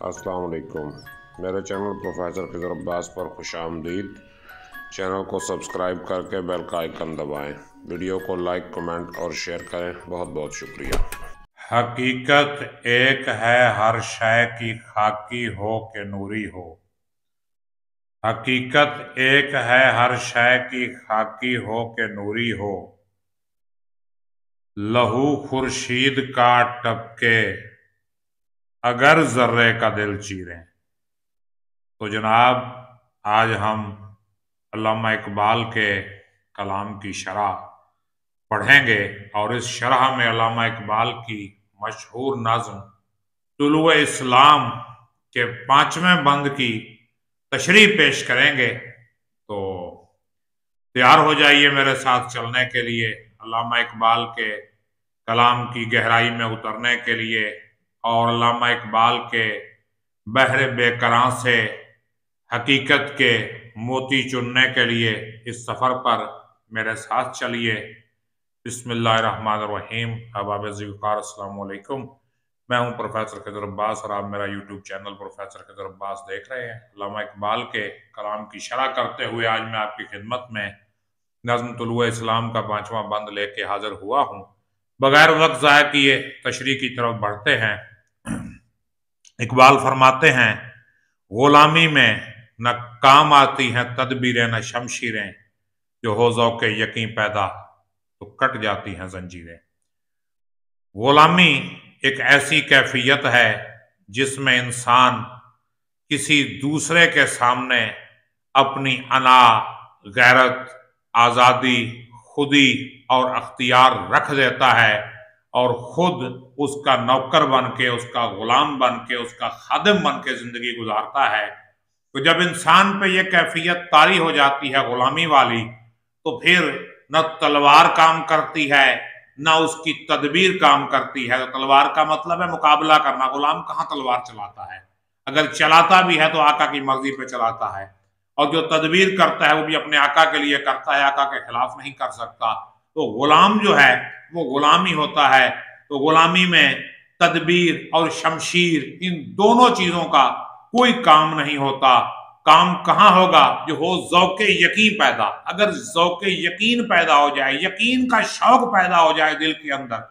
अस्सलाम वालेकुम। मेरे चैनल प्रोफेसर खिज़र अब्बास पर खुश आमदीद। चैनल को सब्सक्राइब करके बेल का आइकन दबाएं। वीडियो को लाइक, कमेंट और शेयर करें। बहुत बहुत शुक्रिया। हकीकत एक है, हर शय की खाकी हो के नूरी हो। हकीकत एक है, हर शय की खाकी हो के नूरी हो। लहू खुर्शीद का टपके, अगर जर्रे का दिल चीरे। तो जनाब, आज हम अल्लामा इकबाल के कलाम की शरह पढ़ेंगे और इस शरह में अल्लामा इकबाल की मशहूर नज़्म तुलुए इस्लाम के 5वें बंद की तशरीह पेश करेंगे। तो तैयार हो जाइए मेरे साथ चलने के लिए, अल्लामा इकबाल के कलाम की गहराई में उतरने के लिए और अल्लामा इकबाल के बहरे बेकरां से हकीकत के मोती चुनने के लिए इस सफ़र पर मेरे साथ चलिए। बिस्मिल्लाहिर्रहमानिर्रहीम। अहबाब ज़िक्र, अस्सलाम वालेकुम। मैं हूं प्रोफेसर खिज़र अब्बास और आप मेरा YouTube channel professor Khizar Abbas देख रहे हैं। अल्लामा इकबाल के कलाम की शरह करते हुए आज मैं आपकी खिदमत में नज़्म तुलुए इस्लाम का 5वां बंद लेके हाजिर हुआ हूँ। बगैर वक्त ज़ाया किए तशरीह की तरफ बढ़ते हैं। इकबाल फरमाते हैं, गुलामी में न काम आती हैं तदबीरें न शमशीरें, जो हो ज़ौक़े यकीन पैदा तो कट जाती हैं जंजीरें। गुलामी एक ऐसी कैफियत है जिसमें इंसान किसी दूसरे के सामने अपनी अना, गैरत, आज़ादी, खुदी और अख्तियार रख देता है और खुद उसका नौकर बन के, उसका गुलाम बन के, उसका खादिम बन के जिंदगी गुजारता है। तो जब इंसान पे ये कैफियत तारी हो जाती है गुलामी वाली, तो फिर न तलवार काम करती है न उसकी तदबीर काम करती है। तो तलवार का मतलब है मुकाबला करना। गुलाम कहाँ तलवार चलाता है? अगर चलाता भी है तो आका की मर्जी पे चलाता है, और जो तदबीर करता है वो भी अपने आका के लिए करता है, आका के खिलाफ नहीं कर सकता। तो गुलाम जो है वो गुलामी होता है। तो गुलामी में तदबीर और शमशीर, इन दोनों चीजों का कोई काम नहीं होता। काम कहाँ होगा? जो हो ज़ौक़े यकीन पैदा। अगर ज़ौक़े यकीन पैदा हो जाए, यकीन का शौक पैदा हो जाए दिल के अंदर,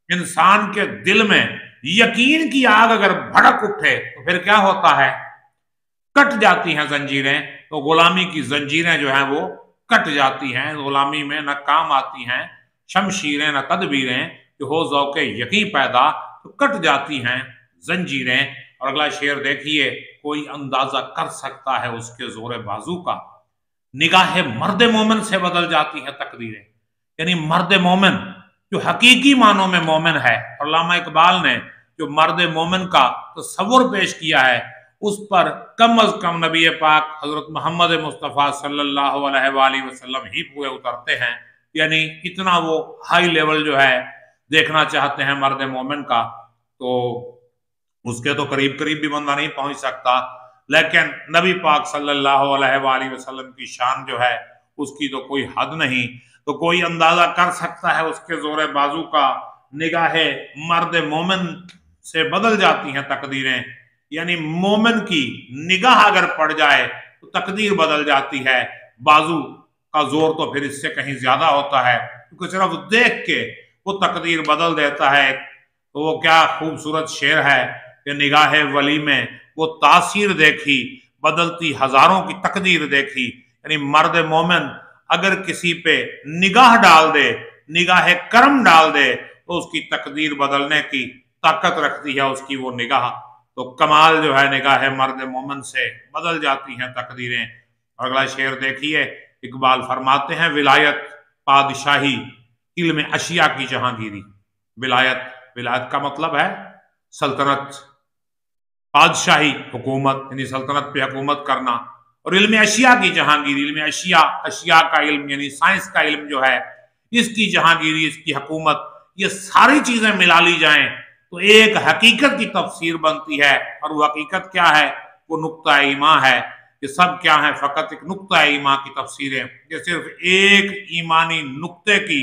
इंसान के दिल में यकीन की आग अगर भड़क उठे, तो फिर क्या होता है? कट जाती हैं जंजीरें। तो गुलामी की जंजीरें जो हैं वो कट जाती हैं। गुलामी में न काम आती हैं शमशीरें न तदबीरें, जो हो ज़ौक़े यकीन पैदा तो कट जाती हैं जंजीरें। और अगला शेर देखिए, कोई अंदाजा कर सकता है उसके जोरे बाजू का, निगाहे मर्द मोमिन से बदल जाती है तकदीरें। यानी मर्द मोमिन जो हकीकी मानों में मोमिन है, अल्लामा इकबाल ने जो मर्द मोमिन का तस्वुर पेश किया है, उस पर कम अज कम नबी पाक हजरत मोहम्मद मुस्तफ़ा सल्लल्लाहु अलैहि वसल्लम ही पूरे उतरते हैं। यानी इतना वो हाई लेवल जो है देखना चाहते हैं मर्द मोमिन का, तो उसके तो करीब करीब भी बंदा नहीं पहुंच सकता। लेकिन नबी पाक सल्लल्लाहु अलैहि वसल्लम की शान जो है उसकी तो कोई हद नहीं। तो कोई अंदाजा कर सकता है उसके जोरे बाजू का, निगाहे मर्द मोमिन से बदल जाती हैं तकदीरें। यानी मोमिन की निगाह अगर पड़ जाए तो तकदीर बदल जाती है। बाजू का जोर तो फिर इससे कहीं ज्यादा होता है, क्योंकि सिर्फ देख के वो तकदीर बदल देता है। तो वो क्या खूबसूरत शेर है कि निगाहे वली में वो तासीर देखी, बदलती हजारों की तकदीर देखी। यानी मर्द मोमिन अगर किसी पे निगाह डाल दे, निगाह करम डाल दे, तो उसकी तकदीर बदलने की ताकत रखती है उसकी वो निगाह। तो कमाल जो है निगाह मर्द मोमिन से बदल जाती हैं तकदीरें। अगला शेर देखिए, इकबाल फरमाते हैं, विलायत पादशाही इल्म अशिया की जहांगीरी। विलायत, विलायत का मतलब है सल्तनत, बादशाही हुकूमत यानी सल्तनत पे हुकूमत करना, और इल्म अशिया की जहांगीरी। इल्म अशिया, अशिया का इल्म यानी साइंस का इल्म जो है, इसकी जहांगीरी, इसकी हुकूमत, ये सारी चीजें मिला ली जाएं तो एक हकीकत की तफसीर बनती है। और वो हकीकत क्या है? वो नुक्ता ईमान है। ये सब क्या है? फकत एक नुक्ता ईमान की तफसीर है। ये सिर्फ एक ईमानी नुक्ते की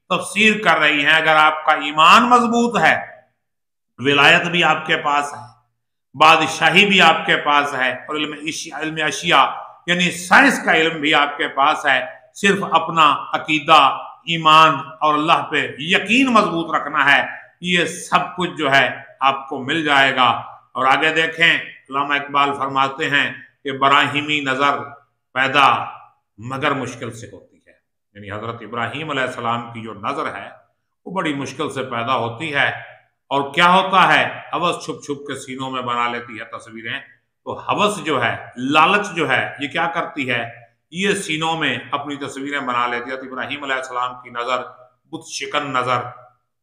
तफसीर कर रही है। अगर आपका ईमान मजबूत है, विलायत भी आपके पास है, बादशाही भी आपके पास है और इल्म अशिया यानी साइंस का इल्म भी आपके पास है। सिर्फ अपना अकीदा, ईमान और अल्लाह पे यकीन मजबूत रखना है, ये सब कुछ जो है आपको मिल जाएगा। और आगे देखें, अल्लामा इकबाल फरमाते हैं कि बराहिमी नजर पैदा मगर मुश्किल से होती है, यानी हजरत इब्राहीम अलैहिस्सलाम की जो नजर है वो बड़ी मुश्किल से पैदा होती है। और क्या होता है, हवस छुप छुप के सीनों में बना लेती है तस्वीरें। तो हवस जो है, लालच जो है, ये क्या करती है, ये सीनों में अपनी तस्वीरें बना लेती है। तो इब्राहीम अलैहिस्सलाम की नजर, बुत शिकन नजर,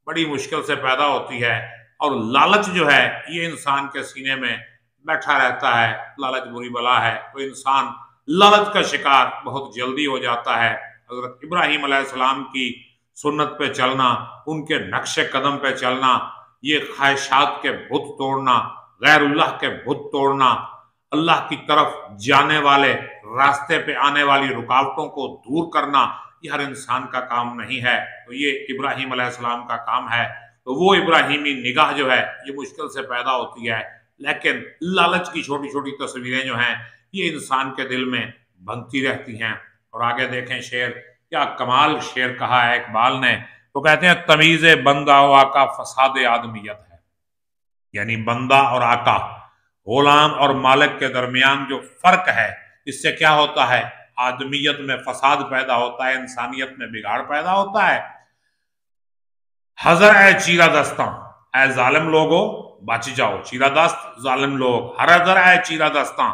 बड़ी मुश्किल से पैदा होती है। और लालच जो है ये इंसान के सीने में बैठा रहता है। लालच बुरी बला है, तो इंसान लालच का शिकार बहुत जल्दी हो जाता है। हजरत इब्राहीम अलैहिस्सलाम की सुन्नत पे चलना, उनके नक्शे कदम पे चलना, ये ख्वाहिशात के बुत तोड़ना, गैरुल्लाह के बुत तोड़ना, अल्लाह की तरफ जाने वाले रास्ते पे आने वाली रुकावटों को दूर करना, ये हर इंसान का काम नहीं है। तो ये इब्राहीम अलैहिस्सलाम का काम है। तो वो इब्राहीमी निगाह जो है ये मुश्किल से पैदा होती है, लेकिन लालच की छोटी छोटी तस्वीरें जो हैं ये इंसान के दिल में बनती रहती हैं। और आगे देखें शेर, क्या कमाल शेर कहा है इकबाल ने। तो कहते हैं तमीज़ बंदा व आका फसाद आदमियत है, यानी बंदा और आका, गुलाम और मालिक के दरमियान जो फर्क है, इससे क्या होता है, आदमियत में फसाद पैदा होता है, इंसानियत में बिगाड़ पैदा होता है। हजर ए चीरा दस्तां, ए जालिम लोगो बच जाओ, चीरा दस्त जालिम लोग, हजर ए चीरा दस्तां,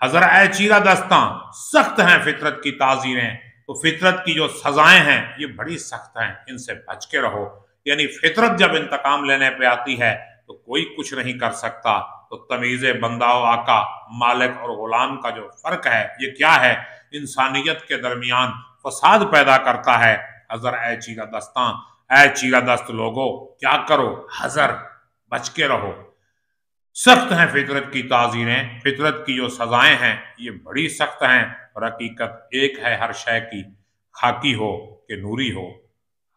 हजर ए चीरा दस्तां, सख्त हैं फितरत की ताजीरें। तो फितरत की जो सजाएं हैं ये बड़ी सख्त हैं, इनसे बच के रहो। यानी फितरत जब इंतकाम लेने पे आती है तो कोई कुछ नहीं कर सकता। तो तमीज़ बंदा व आका, मालिक और गुलाम का जो फर्क है ये क्या है, इंसानियत के दरमियान फसाद पैदा करता है। हजर ए चीरा दस्तां, ए चीरा दस्त लोगो क्या करो, हजर बच के रहो। सख्त हैं फितरत की ताजीरें, फितरत की जो सजाएं हैं ये बड़ी सख्त हैं। और हकीकत एक है हर शय की, खाकी हो कि नूरी हो,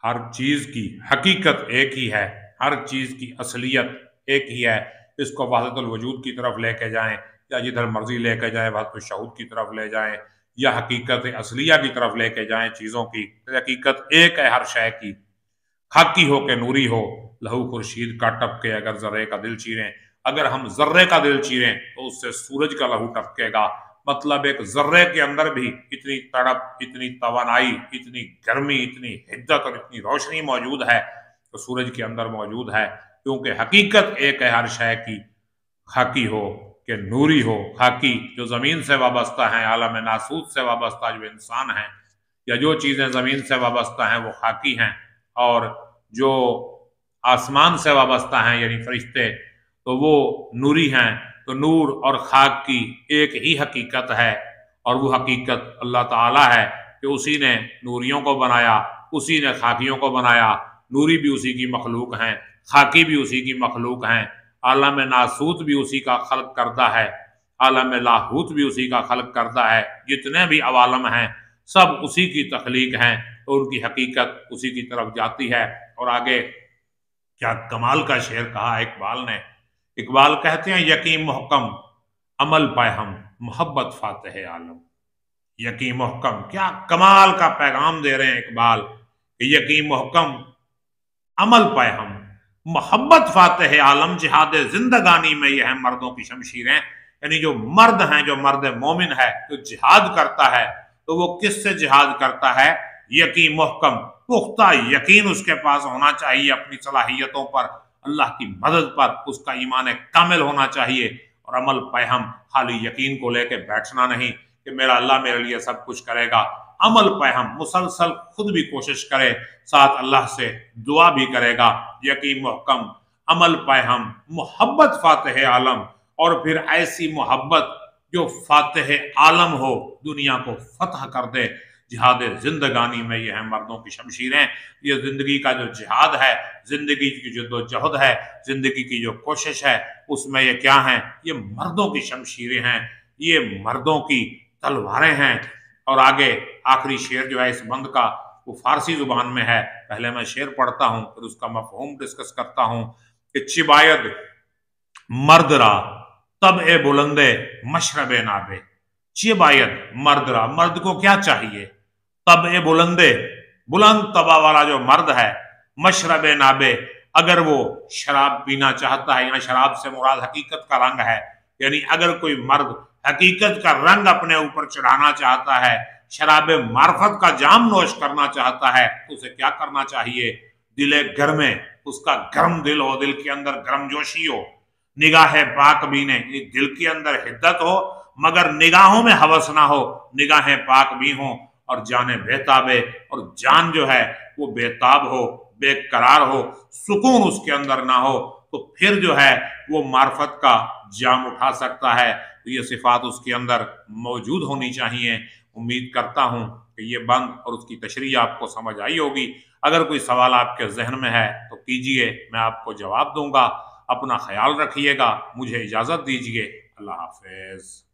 हर चीज की हकीकत एक ही है, हर चीज की असलियत एक ही है। इसको वहदतुल वजूद की तरफ लेके जाएं या जिधर मर्जी लेके जाएं, वहदतुल शहूद की तरफ ले जाएं या हकीकत असलिया की तरफ लेके जाएं चीजों की, तो हकीकत एक है हर शय की, खाकी हो के नूरी हो। लहू खुर्शीद का टपके अगर जर्रे का दिल चीरें, अगर हम जर्रे का दिल चीरें तो उससे सूरज का लहू टपकेगा। मतलब एक जर्रे के अंदर भी इतनी तड़प, इतनी तवानाई, इतनी गर्मी, इतनी हिद्दत और इतनी रोशनी मौजूद है तो सूरज के अंदर मौजूद है। क्योंकि हकीकत एक है हर शय की, खाकी हो कि नूरी हो। खाकी जो जमीन से वाबस्ता है, आलम नासूत से वाबस्ता जो इंसान है या जो चीजें जमीन से वाबस्ता हैं वो खाकी हैं, और जो आसमान से वाबस्ता हैं यानी फरिश्ते तो वो नूरी हैं। तो नूर और खाक की एक ही हकीकत है, और वो हकीकत अल्लाह ताला है कि उसी ने नूरियों को बनाया, उसी ने खाकियों को बनाया। नूरी भी उसी की मखलूक हैं, खाकी भी उसी की मखलूक हैं, आलम नासूत भी उसी का खल्क करता है, आलम लाहूत भी उसी का खल्क करता है। जितने भी अवालम हैं सब उसी की तख्लीक हैं, तो उनकी हकीकत उसी की तरफ जाती है। और आगे क्या कमाल का शेर कहा इकबाल ने। इकबाल कहते हैं यकीन मुहकम अमल पाए हम, मोहब्बत फातेह आलम। यकीन मुहकम, क्या कमाल का पैगाम दे रहे हैं इकबाल कि यकीन मुहकम अमल पाए हम, मोहब्बत फातेह आलम। जिहाद जिंदगानी में यह है मर्दों की शमशीरें, यानी जो मर्द हैं, जो मर्द मोमिन है जो जिहाद करता है तो वो किससे जिहाद करता है, यकीन मुहकम, पुख्ता यकीन उसके पास होना चाहिए अपनी सलाहियतों पर, अल्लाह की मदद पर, उसका ईमान कामिल होना चाहिए। और अमल पैहम, खाली यकीन को लेके बैठना नहीं कि मेरा अल्लाह मेरे लिए सब कुछ करेगा। अमल पैहम, मुसलसल खुद भी कोशिश करे, साथ अल्लाह से दुआ भी करेगा। यकीन मुहकम अमल पैहम, मोहब्बत फातेह आलम, और फिर ऐसी मोहब्बत जो फातेह आलम हो, दुनिया को फतह कर दे। जिहाद जिंदगानी में ये है मर्दों की शमशीरें। ये जिंदगी का जो जिहाद है, जिंदगी की जद्दोजहद है, जिंदगी की जो कोशिश है, उसमें ये क्या है, ये मर्दों की शमशीरें हैं, ये मर्दों की तलवारें हैं। और आगे आखिरी शेर जो है इस बंद का वो फारसी जुबान में है। पहले मैं शेर पढ़ता हूँ फिर उसका मफहूम डिस्कस करता हूँ कि चिबायद मर्द रा तब ए बुलंदे मशरब नाबे। ये बायत मर्द रहा, मर्द को क्या चाहिए? तब ए बुलंदे, बुलंद तबा वाला जो मर्द है, मशरब नाबे, अगर वो शराब पीना चाहता है, या शराब से मुराद हकीकत का रंग है, यानी अगर कोई मर्द हकीकत का रंग अपने ऊपर चढ़ाना चाहता है, शराब मार्फत का जाम नोश करना चाहता है, तो उसे क्या करना चाहिए? दिले घर में उसका गर्म दिल हो, दिल के अंदर गर्मजोशी हो, निगाह पाक बीने, दिल के अंदर हिद्दत हो मगर निगाहों में हवस ना हो, निगाहें पाक भी हो और जाने बेताबे, और जान जो है वो बेताब हो, बेकरार हो, सुकून उसके अंदर ना हो, तो फिर जो है वो मार्फत का जाम उठा सकता है। तो ये सिफात उसके अंदर मौजूद होनी चाहिए। उम्मीद करता हूं कि ये बंद और उसकी तशरीह आपको समझ आई होगी। अगर कोई सवाल आपके जहन में है तो कीजिए, मैं आपको जवाब दूंगा। अपना ख्याल रखिएगा, मुझे इजाजत दीजिए। अल्लाह हाफिज।